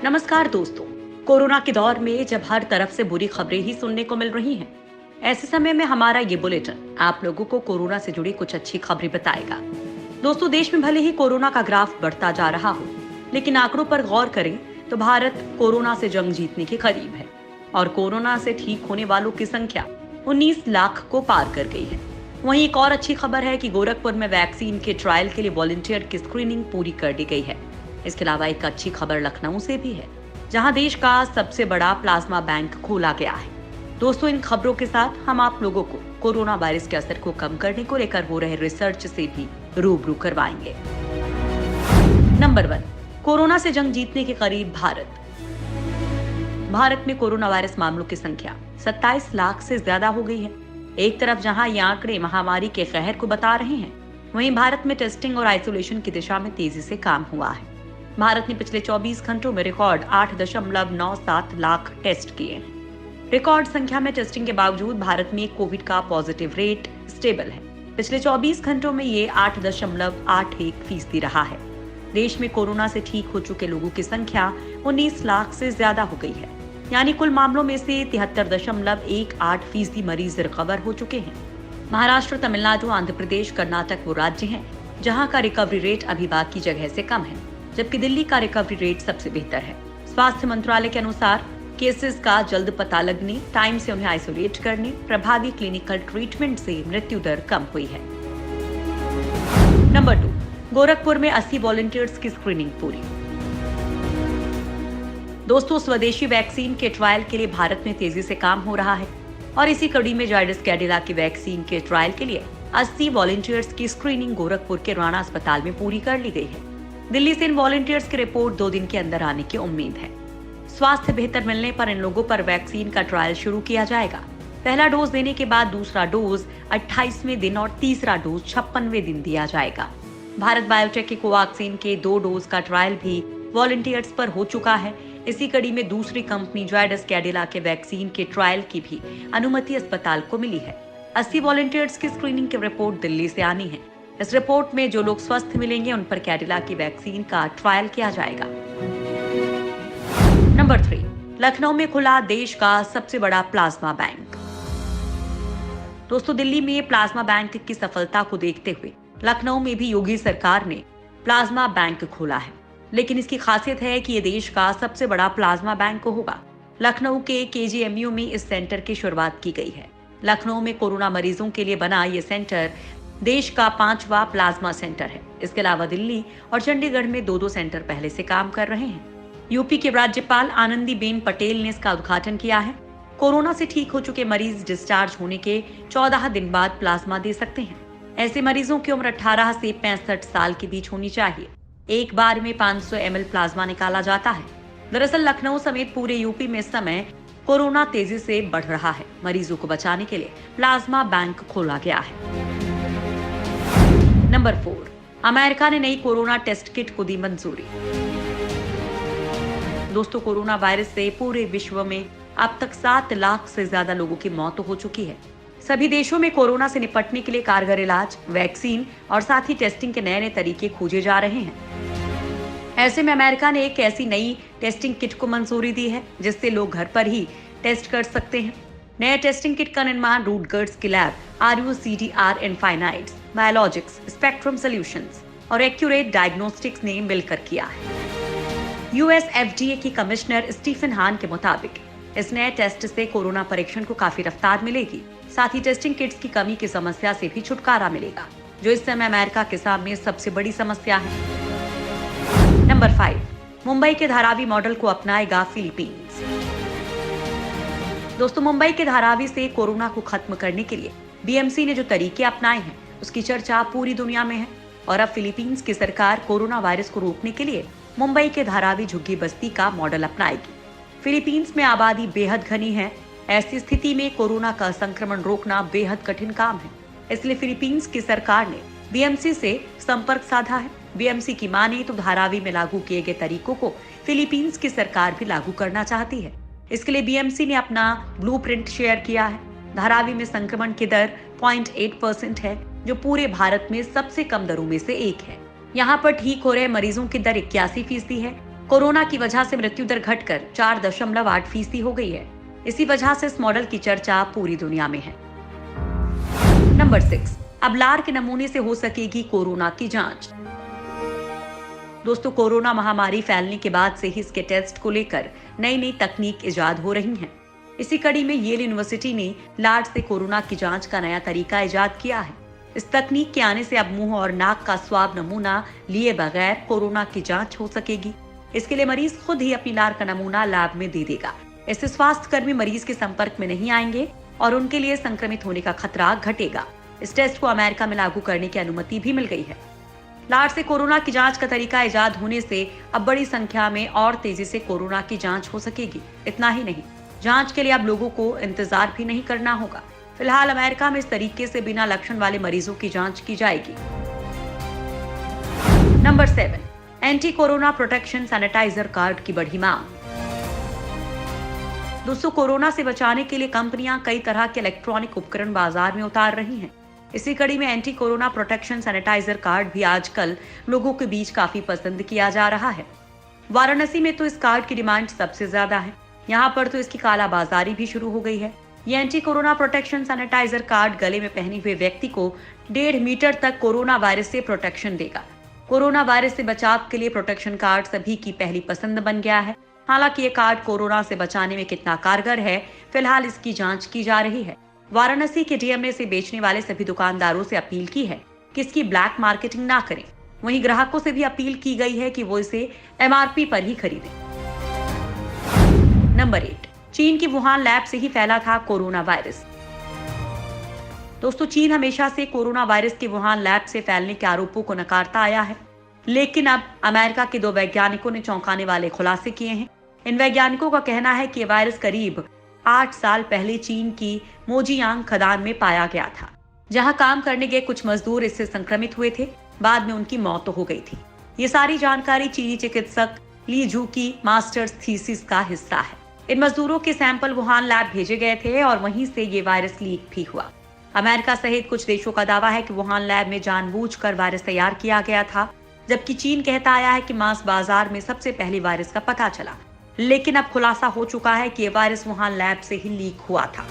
नमस्कार दोस्तों। कोरोना के दौर में जब हर तरफ से बुरी खबरें ही सुनने को मिल रही हैं, ऐसे समय में हमारा ये बुलेटिन आप लोगों को कोरोना से जुड़ी कुछ अच्छी खबरें बताएगा। दोस्तों, देश में भले ही कोरोना का ग्राफ बढ़ता जा रहा हो, लेकिन आंकड़ों पर गौर करें तो भारत कोरोना से जंग जीतने के करीब है और कोरोना से ठीक होने वालों की संख्या 19 लाख को पार कर गई है। वहीं एक और अच्छी खबर है कि गोरखपुर में वैक्सीन के ट्रायल के लिए वॉलंटियर की स्क्रीनिंग पूरी कर दी गई है। इसके अलावा एक अच्छी खबर लखनऊ से भी है, जहां देश का सबसे बड़ा प्लाज्मा बैंक खोला गया है। दोस्तों, इन खबरों के साथ हम आप लोगों को कोरोना वायरस के असर को कम करने को लेकर हो रहे रिसर्च से भी रूबरू करवाएंगे। नंबर 1, कोरोना से जंग जीतने के करीब भारत। भारत में कोरोना वायरस मामलों की संख्या 27 लाख से ज्यादा हो गई है। एक तरफ जहां ये आंकड़े महामारी के कहर को बता रहे हैं, वहीं भारत में टेस्टिंग और आइसोलेशन की दिशा में तेजी से काम हुआ है। भारत ने पिछले 24 घंटों में रिकॉर्ड 8.97 लाख टेस्ट किए हैं। रिकॉर्ड संख्या में टेस्टिंग के बावजूद भारत में कोविड का पॉजिटिव रेट स्टेबल है। पिछले 24 घंटों में ये 8.81% रहा है। देश में कोरोना से ठीक हो चुके लोगों की संख्या 19 लाख से ज्यादा हो गई है, यानी कुल मामलों में से 73.18% मरीज रिकवर हो चुके हैं। महाराष्ट्र, तमिलनाडु, आंध्र प्रदेश, कर्नाटक वो राज्य हैं जहां का रिकवरी रेट अभी बाकी जगह से कम है, जबकि दिल्ली का रिकवरी रेट सबसे बेहतर है। स्वास्थ्य मंत्रालय के अनुसार केसेस का जल्द पता लगने, टाइम से उन्हें आइसोलेट करने, प्रभावी क्लिनिकल ट्रीटमेंट से मृत्यु दर कम हुई है। नंबर 2, गोरखपुर में 80 वॉलंटियर्स की स्क्रीनिंग पूरी। दोस्तों, स्वदेशी वैक्सीन के ट्रायल के लिए भारत में तेजी से काम हो रहा है और इसी कड़ी में जायडस कैडिला की वैक्सीन के ट्रायल के लिए 80 वॉलंटियर्स की स्क्रीनिंग गोरखपुर के राणा अस्पताल में पूरी कर ली गई है। दिल्ली से इन वॉलंटियर्स की रिपोर्ट 2 दिन के अंदर आने की उम्मीद है। स्वास्थ्य बेहतर मिलने पर इन लोगों पर वैक्सीन का ट्रायल शुरू किया जाएगा। पहला डोज देने के बाद दूसरा डोज 28वें दिन और तीसरा डोज 56वें दिन दिया जाएगा। भारत बायोटेक के कोवैक्सीन के 2 डोज का ट्रायल भी वॉलंटियर्स पर हो चुका है। इसी कड़ी में दूसरी कंपनी जायडस कैडिला के वैक्सीन के ट्रायल की भी अनुमति अस्पताल को मिली है। 80 वॉलंटियर्स की स्क्रीनिंग की रिपोर्ट दिल्ली से आनी है। इस रिपोर्ट में जो लोग स्वस्थ मिलेंगे उन पर कैडिला की वैक्सीन का ट्रायल किया जाएगा। नंबर 3, लखनऊ में खुला देश का सबसे बड़ा प्लाज्मा बैंक। दोस्तों, दिल्ली में प्लाज्मा बैंक की सफलता को देखते हुए लखनऊ में भी योगी सरकार ने प्लाज्मा बैंक खोला है। लेकिन इसकी खासियत है कि ये देश का सबसे बड़ा प्लाज्मा बैंक होगा। लखनऊ के केजीएमयू में इस सेंटर की शुरुआत की गई है। लखनऊ में कोरोना मरीजों के लिए बना ये सेंटर देश का 5वां प्लाज्मा सेंटर है। इसके अलावा दिल्ली और चंडीगढ़ में 2-2 सेंटर पहले से काम कर रहे हैं। यूपी के राज्यपाल आनंदीबेन पटेल ने इसका उद्घाटन किया है। कोरोना से ठीक हो चुके मरीज डिस्चार्ज होने के 14 दिन बाद प्लाज्मा दे सकते हैं। ऐसे मरीजों की उम्र 18 से 65 साल के बीच होनी चाहिए। एक बार में 500 ml प्लाज्मा निकाला जाता है। दरअसल लखनऊ समेत पूरे यूपी में इस समय कोरोना तेजी से बढ़ रहा है। मरीजों को बचाने के लिए प्लाज्मा बैंक खोला गया है। नंबर 4, अमेरिका ने नई कोरोना टेस्ट किट को दी मंजूरी। दोस्तों, कोरोना वायरस से पूरे विश्व में अब तक 7 लाख से ज्यादा लोगों की मौत हो चुकी है। सभी देशों में कोरोना से निपटने के लिए कारगर इलाज, वैक्सीन और साथ ही टेस्टिंग के नए तरीके खोजे जा रहे हैं। ऐसे में अमेरिका ने एक ऐसी नई टेस्टिंग किट को मंजूरी दी है जिससे लोग घर पर ही टेस्ट कर सकते हैं। नए टेस्टिंग किट का निर्माण रूटगर्स की lab RUCDR Infinites, Biologics, Spectrum Solutions और एक्यूरेट डायग्नोस्टिक्स ने मिलकर किया है। US FDA की कमिश्नर स्टीफन हान के मुताबिक इस नए टेस्ट से कोरोना परीक्षण को काफी रफ्तार मिलेगी। साथ ही टेस्टिंग किट्स की कमी की समस्या से भी छुटकारा मिलेगा, जो इस समय अमेरिका के सामने सबसे बड़ी समस्या है। नंबर 5, मुंबई के धारावी मॉडल को अपनाएगा फिलीपींस। दोस्तों, मुंबई के धारावी से कोरोना को खत्म करने के लिए BMC ने जो तरीके अपनाए हैं उसकी चर्चा पूरी दुनिया में है और अब फिलीपींस की सरकार कोरोना वायरस को रोकने के लिए मुंबई के धारावी झुग्गी बस्ती का मॉडल अपनाएगी। फिलीपींस में आबादी बेहद घनी है। ऐसी स्थिति में कोरोना का संक्रमण रोकना बेहद कठिन काम है। इसलिए फिलीपींस की सरकार ने BMC से संपर्क साधा है। BMC की माने तो धारावी में लागू किए गए तरीकों को फिलीपींस की सरकार भी लागू करना चाहती है। इसके लिए BMC ने अपना ब्लूप्रिंट शेयर किया है। धारावी में संक्रमण की दर 0.8% है, जो पूरे भारत में सबसे कम दरों में से एक है। यहाँ पर ठीक हो रहे मरीजों की दर 81% है। कोरोना की वजह से मृत्यु दर घटकर 4.8% हो गई है। इसी वजह से इस मॉडल की चर्चा पूरी दुनिया में है। नंबर 6, अब लार के नमूने से हो सकेगी कोरोना की जांच। दोस्तों, कोरोना महामारी फैलने के बाद से ही इसके टेस्ट को लेकर नई नई तकनीक इजाद हो रही हैं। इसी कड़ी में येल यूनिवर्सिटी ने लार से कोरोना की जांच का नया तरीका इजाद किया है। इस तकनीक के आने से अब मुंह और नाक का स्वाब नमूना लिए बगैर कोरोना की जांच हो सकेगी। इसके लिए मरीज खुद ही अपनी लार का नमूना लैब में दे देगा। इससे स्वास्थ्य कर्मी मरीज के संपर्क में नहीं आएंगे और उनके लिए संक्रमित होने का खतरा घटेगा। इस टेस्ट को अमेरिका में लागू करने की अनुमति भी मिल गई है। लार से कोरोना की जांच का तरीका इजाद होने से अब बड़ी संख्या में और तेजी से कोरोना की जांच हो सकेगी। इतना ही नहीं, जांच के लिए अब लोगों को इंतजार भी नहीं करना होगा। फिलहाल अमेरिका में इस तरीके से बिना लक्षण वाले मरीजों की जांच की जाएगी। Number 7, anti corona protection sanitiser card की बढ़ी मांग। दोस्तों, कोरोना से बचाने के लिए कंपनियां कई तरह के इलेक्ट्रॉनिक उपकरण बाजार में उतार रही हैं। इसी कड़ी में anti corona protection sanitiser card भी आजकल लोगों के बीच काफी पसंद किया जा रहा है। वाराणसी में तो इस कार्ड की डिमांड सबसे ज्यादा है। यहाँ पर तो इसकी कालाबाजारी भी शुरू हो गई है। ये anti corona protection sanitiser card गले में पहने हुए व्यक्ति को 1.5 मीटर तक कोरोना वायरस से प्रोटेक्शन देगा। कोरोना वायरस से बचाव के लिए प्रोटेक्शन कार्ड सभी की पहली पसंद बन गया है। हालांकि ये कार्ड कोरोना से बचाने में कितना कारगर है, फिलहाल इसकी जांच की जा रही है। वाराणसी के डीएम ने इसे बेचने वाले सभी दुकानदारों से अपील की है कि इसकी ब्लैक मार्केटिंग ना करें। वहीं ग्राहकों से भी अपील की गई है कि वो इसे एमआरपी पर ही खरीदें। नंबर 8, चीन की वुहान लैब से ही फैला था कोरोना वायरस। दोस्तों, चीन हमेशा से कोरोना वायरस के वुहान लैब से फैलने के आरोपों को नकारता आया है, लेकिन अब अमेरिका के 2 वैज्ञानिकों ने चौंकाने वाले खुलासे किए हैं। इन वैज्ञानिकों का कहना है कि यह वायरस करीब 8 साल पहले चीन की मोजियांग खदान में पाया गया था, जहां काम करने गए कुछ मजदूर इससे संक्रमित हुए थे। बाद में उनकी मौत हो गई थी। ये सारी जानकारी चीनी चिकित्सक ली जू की मास्टर्स थीसिस का हिस्सा है। इन मजदूरों के सैंपल वुहान लैब भेजे गए थे और वहीं से ये वायरस लीक भी हुआ। अमेरिका सहित कुछ देशों का दावा है कि वुहान लैब में जानबूझकर वायरस तैयार किया गया था, जबकि चीन कहता आया है कि मांस बाजार में सबसे पहले वायरस का पता चला। लेकिन अब खुलासा हो चुका है कि ये वायरस वुहान लैब से ही लीक हुआ था।